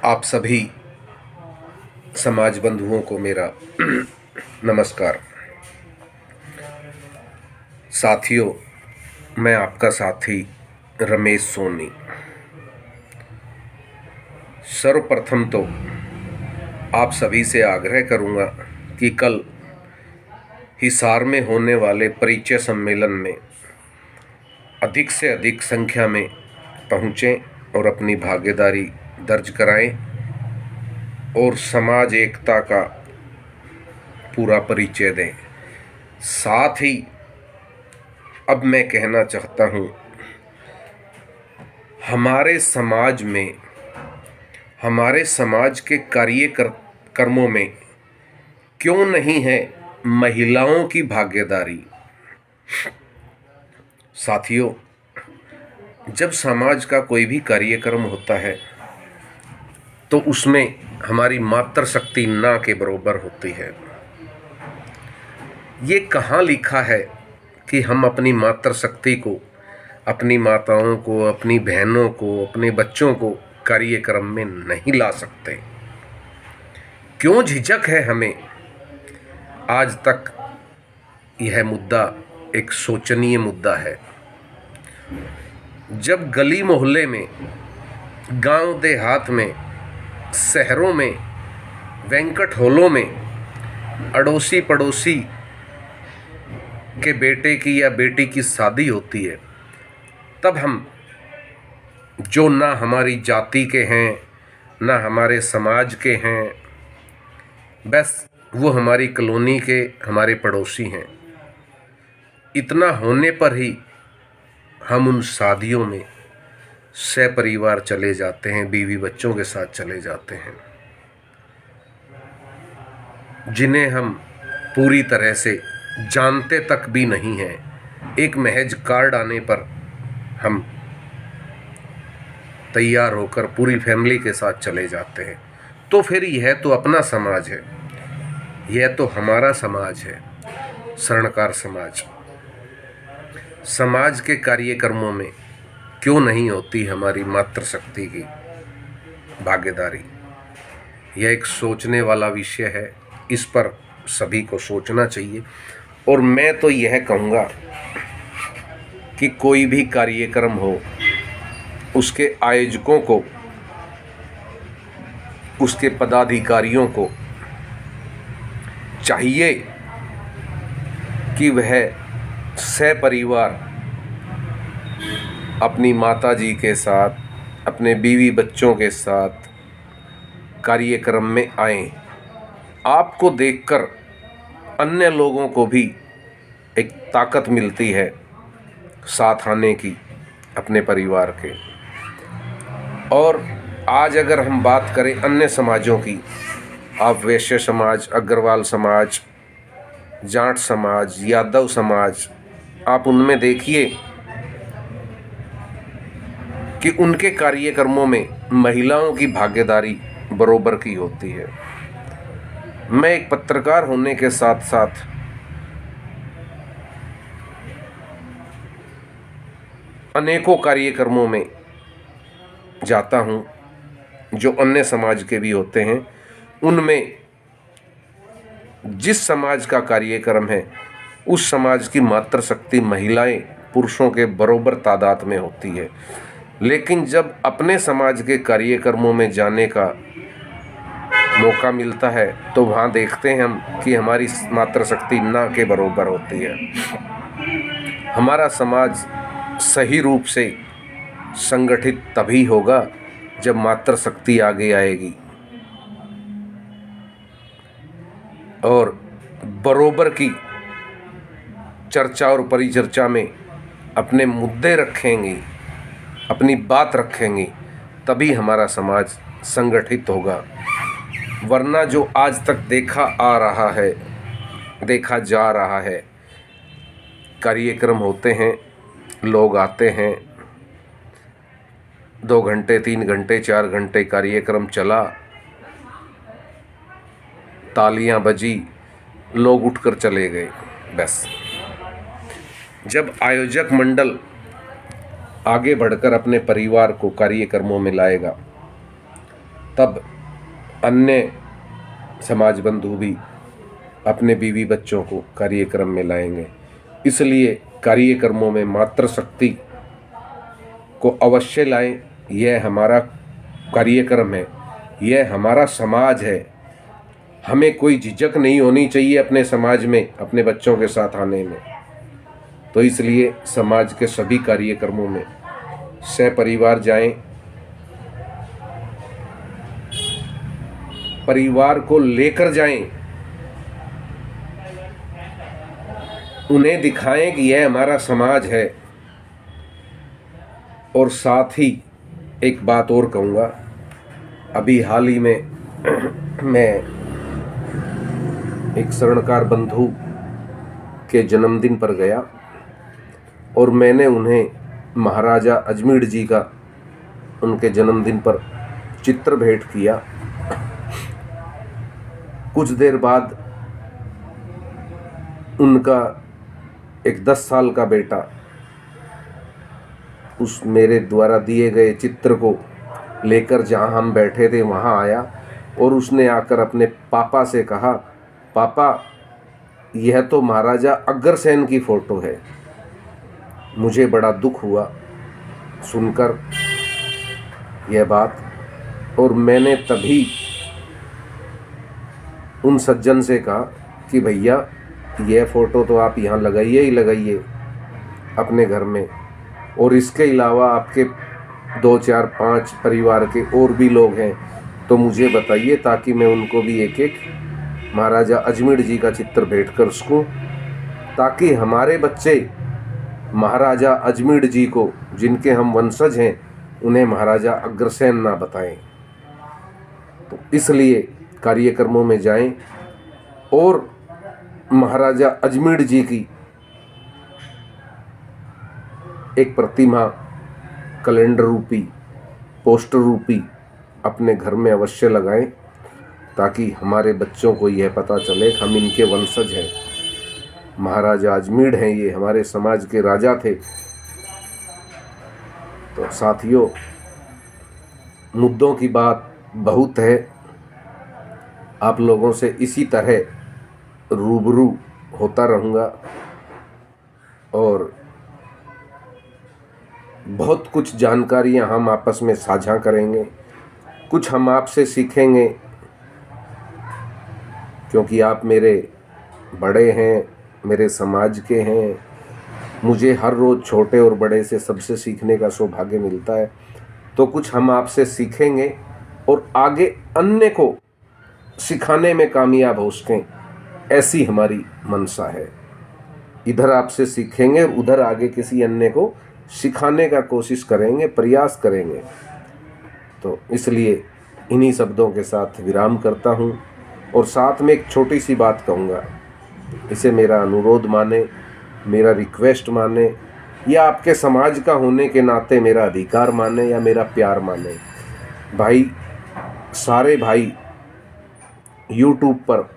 आप सभी समाज बंधुओं को मेरा नमस्कार। साथियों, मैं आपका साथी रमेश सोनी। सर्वप्रथम तो आप सभी से आग्रह करूंगा कि कल हिसार में होने वाले परिचय सम्मेलन में अधिक से अधिक संख्या में पहुँचें और अपनी भागीदारी दर्ज कराएं और समाज एकता का पूरा परिचय दें। साथ ही अब मैं कहना चाहता हूँ, हमारे समाज के कर्मों में क्यों नहीं है महिलाओं की भागीदारी। साथियों, जब समाज का कोई भी कार्यक्रम होता है तो उसमें हमारी मातृशक्ति ना के बराबर होती है। ये कहाँ लिखा है कि हम अपनी मातृशक्ति को, अपनी माताओं को, अपनी बहनों को, अपने बच्चों को कार्यक्रम में नहीं ला सकते? क्यों झिझक है हमें? आज तक यह मुद्दा एक शोचनीय मुद्दा है। जब गली मोहल्ले में, गांव देहात में, शहरों में, बैंक्वेट हॉलों में अड़ोसी पड़ोसी के बेटे की या बेटी की शादी होती है, तब हम जो ना हमारी जाति के हैं, ना हमारे समाज के हैं, बस वो हमारी कॉलोनी के हमारे पड़ोसी हैं, इतना होने पर ही हम उन शादियों में सपरिवार चले जाते हैं, बीवी बच्चों के साथ चले जाते हैं, जिन्हें हम पूरी तरह से जानते तक भी नहीं हैं। एक महज कार्ड आने पर हम तैयार होकर पूरी फैमिली के साथ चले जाते हैं। तो फिर यह तो अपना समाज है, यह तो हमारा समाज है, स्वर्णकार समाज। समाज के कार्यक्रमों में क्यों नहीं होती हमारी मातृशक्ति की भागीदारी? यह एक सोचने वाला विषय है, इस पर सभी को सोचना चाहिए। और मैं तो यह कहूँगा कि कोई भी कार्यक्रम हो, उसके आयोजकों को, उसके पदाधिकारियों को चाहिए कि वह सपरिवार अपनी माताजी के साथ, अपने बीवी बच्चों के साथ कार्यक्रम में आएं। आपको देखकर अन्य लोगों को भी एक ताकत मिलती है साथ आने की अपने परिवार के। और आज अगर हम बात करें अन्य समाजों की, आप वैश्य समाज, अग्रवाल समाज, जाट समाज, यादव समाज, आप उनमें देखिए कि उनके कार्यक्रमों में महिलाओं की भागीदारी बराबर की होती है। मैं एक पत्रकार होने के साथ साथ अनेकों कार्यक्रमों में जाता हूं जो अन्य समाज के भी होते हैं। उनमें जिस समाज का कार्यक्रम है, उस समाज की मातृशक्ति महिलाएं पुरुषों के बराबर तादाद में होती है। लेकिन जब अपने समाज के कार्यक्रमों में जाने का मौका मिलता है तो वहाँ देखते हैं हम कि हमारी मातृशक्ति ना के बराबर होती है। हमारा समाज सही रूप से संगठित तभी होगा जब मातृशक्ति आगे आएगी और बराबर की चर्चा और परिचर्चा में अपने मुद्दे रखेंगी, अपनी बात रखेंगी, तभी हमारा समाज संगठित होगा। वरना जो आज तक देखा जा रहा है, कार्यक्रम होते हैं, लोग आते हैं, 2 घंटे, 3 घंटे, 4 घंटे कार्यक्रम चला, तालियां बजी, लोग उठकर चले गए, बस। जब आयोजक मंडल आगे बढ़कर अपने परिवार को कार्यक्रमों में लाएगा तब अन्य समाज बंधु भी अपने बीवी बच्चों को कार्यक्रम में लाएंगे। इसलिए कार्यक्रमों में मातृशक्ति को अवश्य लाएं। यह हमारा कार्यक्रम है, यह हमारा समाज है। हमें कोई झिझक नहीं होनी चाहिए अपने समाज में अपने बच्चों के साथ आने में। तो इसलिए समाज के सभी कार्यक्रमों में सहपरिवार जाएं, परिवार को लेकर जाएं, उन्हें दिखाएं कि यह हमारा समाज है। और साथ ही एक बात और कहूँगा, अभी हाल ही में मैं एक शरणकार बंधु के जन्मदिन पर गया और मैंने उन्हें महाराजा अजमेर जी का उनके जन्मदिन पर चित्र भेंट किया। कुछ देर बाद उनका एक 10 साल का बेटा उस मेरे द्वारा दिए गए चित्र को लेकर जहां हम बैठे थे वहां आया और उसने आकर अपने पापा से कहा, पापा यह तो महाराजा अग्रसेन की फ़ोटो है। मुझे बड़ा दुख हुआ सुनकर यह बात, और मैंने तभी उन सज्जन से कहा कि भैया यह फ़ोटो तो आप यहाँ लगाइए ही लगाइए अपने घर में, और इसके अलावा आपके 2, 4, 5 परिवार के और भी लोग हैं तो मुझे बताइए, ताकि मैं उनको भी एक एक महाराजा अजमेर जी का चित्र भेंट कर सकूँ, ताकि हमारे बच्चे महाराजा अजमेर जी को, जिनके हम वंशज हैं, उन्हें महाराजा अग्रसेन ना बताएं। तो इसलिए कार्यक्रमों में जाएं और महाराजा अजमेर जी की एक प्रतिमा कैलेंडर रूपी, पोस्टर रूपी अपने घर में अवश्य लगाएं, ताकि हमारे बच्चों को यह पता चले कि हम इनके वंशज हैं। महाराजा अजमेर हैं, ये हमारे समाज के राजा थे। तो साथियों, मुद्दों की बात बहुत है। आप लोगों से इसी तरह रूबरू होता रहूँगा और बहुत कुछ जानकारियाँ हम आपस में साझा करेंगे। कुछ हम आपसे सीखेंगे, क्योंकि आप मेरे बड़े हैं, मेरे समाज के हैं। मुझे हर रोज़ छोटे और बड़े से सबसे सीखने का सौभाग्य मिलता है। तो कुछ हम आपसे सीखेंगे और आगे अन्य को सिखाने में कामयाब हो सकें, ऐसी हमारी मनसा है। इधर आपसे सीखेंगे और उधर आगे किसी अन्य को सिखाने का कोशिश करेंगे, प्रयास करेंगे। तो इसलिए इन्हीं शब्दों के साथ विराम करता हूँ और साथ में एक छोटी सी बात कहूँगा। इसे मेरा अनुरोध माने, मेरा रिक्वेस्ट माने, या आपके समाज का होने के नाते मेरा अधिकार माने या मेरा प्यार माने। भाई, सारे भाई यूट्यूब पर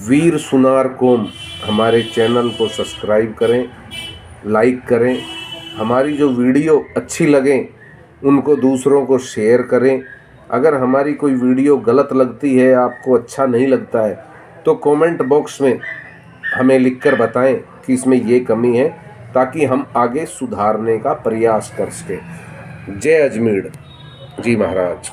वीर सुनार कौम हमारे चैनल को सब्सक्राइब करें, लाइक करें। हमारी जो वीडियो अच्छी लगें उनको दूसरों को शेयर करें। अगर हमारी कोई वीडियो गलत लगती है, आपको अच्छा नहीं लगता है, तो कमेंट बॉक्स में हमें लिखकर बताएं कि इसमें ये कमी है, ताकि हम आगे सुधारने का प्रयास कर सकें। जय अजमेर जी महाराज।